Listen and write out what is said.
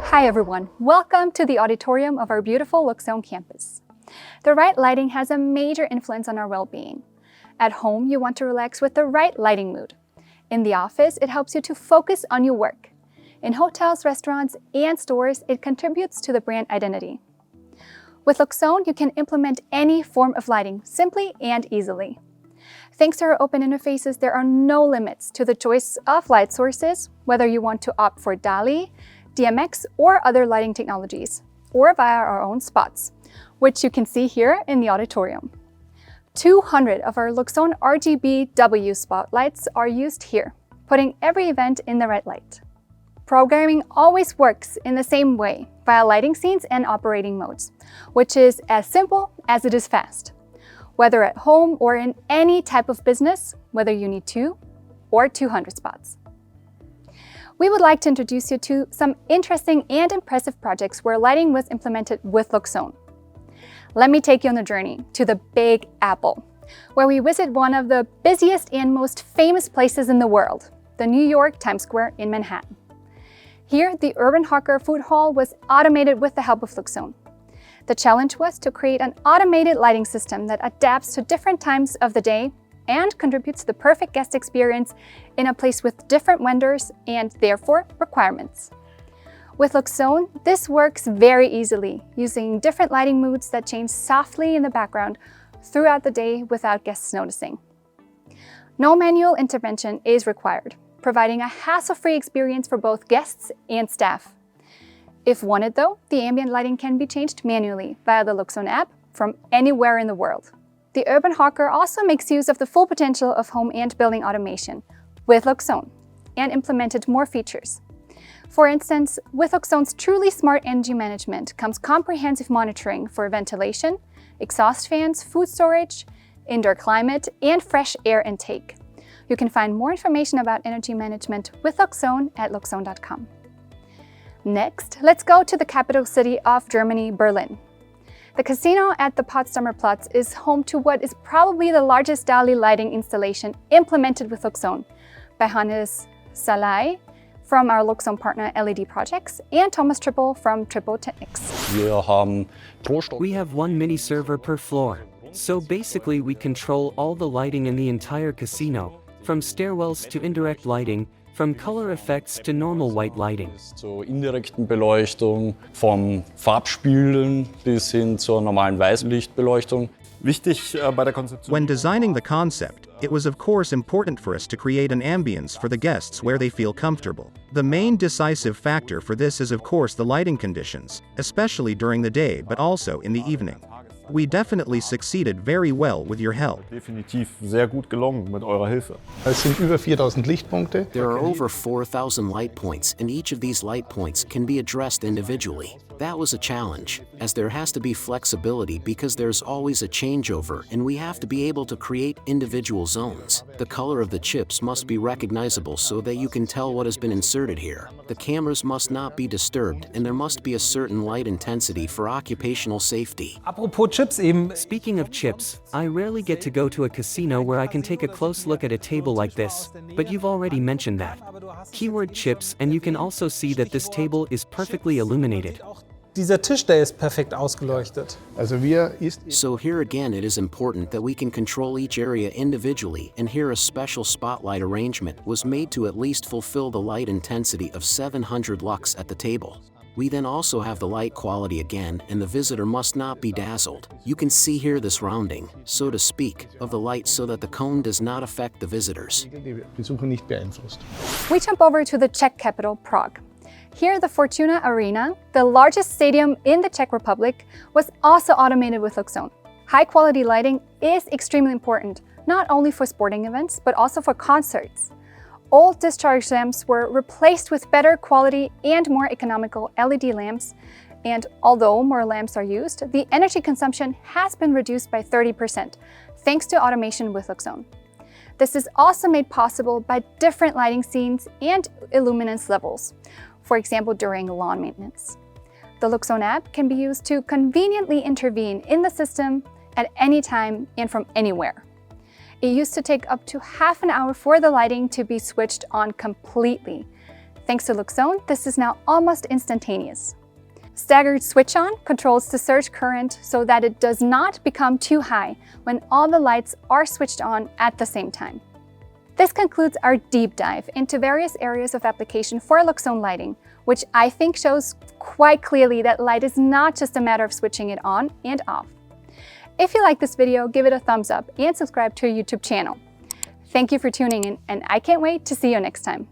Hi everyone, welcome to the auditorium of our beautiful Loxone Campus. The right lighting has a major influence on our well-being. At home, you want to relax with the right lighting mood. In the office, it helps you to focus on your work. In hotels, restaurants, and stores, it contributes to the brand identity. With Loxone, you can implement any form of lighting simply and easily. Thanks to our open interfaces, there are no limits to the choice of light sources, whether you want to opt for DALI, DMX, or other lighting technologies, or via our own spots, which you can see here in the auditorium. 200 of our Loxone RGB-W spotlights are used here, putting every event in the right light. Programming always works in the same way, via lighting scenes and operating modes, which is as simple as it is fast. Whether at home or in any type of business, whether you need 2 or 200 spots. We would like to introduce you to some interesting and impressive projects where lighting was implemented with Loxone. Let me take you on a journey to the Big Apple, where we visit one of the busiest and most famous places in the world, the New York Times Square in Manhattan. Here, the Urban Hawker Food Hall was automated with the help of Loxone. The challenge was to create an automated lighting system that adapts to different times of the day and contributes to the perfect guest experience in a place with different vendors and, therefore, requirements. With Loxone, this works very easily, using different lighting moods that change softly in the background throughout the day without guests noticing. No manual intervention is required, providing a hassle-free experience for both guests and staff. If wanted though, the ambient lighting can be changed manually via the Loxone app from anywhere in the world. The Urban Hawker also makes use of the full potential of home and building automation with Loxone and implemented more features. For instance, with Loxone's truly smart energy management comes comprehensive monitoring for ventilation, exhaust fans, food storage, indoor climate, and fresh air intake. You can find more information about energy management with Loxone at loxone.com. Next, let's go to the capital city of Germany, Berlin. The casino at the Potsdamer Platz is home to what is probably the largest DALI lighting installation implemented with Loxone by Hannes Salai from our Loxone partner LED Projects and Thomas Triple from Triple Technics. We have one mini server per floor, so basically we control all the lighting in the entire casino, from stairwells to indirect lighting, from color effects to normal white lighting. Zur indirekten Beleuchtung, vom Farbspiegeln bis hin zur normalen Weißlichtbeleuchtung. When designing the concept, it was of course important for us to create an ambience for the guests where they feel comfortable. The main decisive factor for this is of course the lighting conditions, especially during the day but also in the evening. We definitely succeeded very well with your help. Definitiv sehr gut gelungen mit eurer Hilfe. Es sind über 4000 Lichtpunkte. There are over 4,000 light points, and each of these light points can be addressed individually. That was a challenge, as there has to be flexibility because there's always a changeover and we have to be able to create individual zones. The color of the chips must be recognizable so that you can tell what has been inserted here. The cameras must not be disturbed and there must be a certain light intensity for occupational safety. Apropos Chips eben. Speaking of chips, I rarely get to go to a casino where I can take a close look at a table like this, but you've already mentioned that. Keyword chips, and you can also see that this table is perfectly illuminated. Dieser Tisch, der ist perfekt ausgeleuchtet. So here again it is important that we can control each area individually, and here a special spotlight arrangement was made to at least fulfill the light intensity of 700 lux at the table. We then also have the light quality again, and the visitor must not be dazzled. You can see here this rounding, so to speak, of the light so that the cone does not affect the visitors. We jump over to the Czech capital, Prague. Here, the Fortuna Arena, the largest stadium in the Czech Republic, was also automated with Loxone. High-quality lighting is extremely important, not only for sporting events, but also for concerts. Old discharge lamps were replaced with better quality and more economical LED lamps, and although more lamps are used, the energy consumption has been reduced by 30%, thanks to automation with Loxone. This is also made possible by different lighting scenes and illuminance levels, for example during lawn maintenance. The Loxone app can be used to conveniently intervene in the system at any time and from anywhere. It used to take up to half an hour for the lighting to be switched on completely. Thanks to Loxone, this is now almost instantaneous. Staggered switch on controls the surge current so that it does not become too high when all the lights are switched on at the same time. This concludes our deep dive into various areas of application for Loxone lighting, which I think shows quite clearly that light is not just a matter of switching it on and off. If you like this video, give it a thumbs up and subscribe to our YouTube channel. Thank you for tuning in, and I can't wait to see you next time.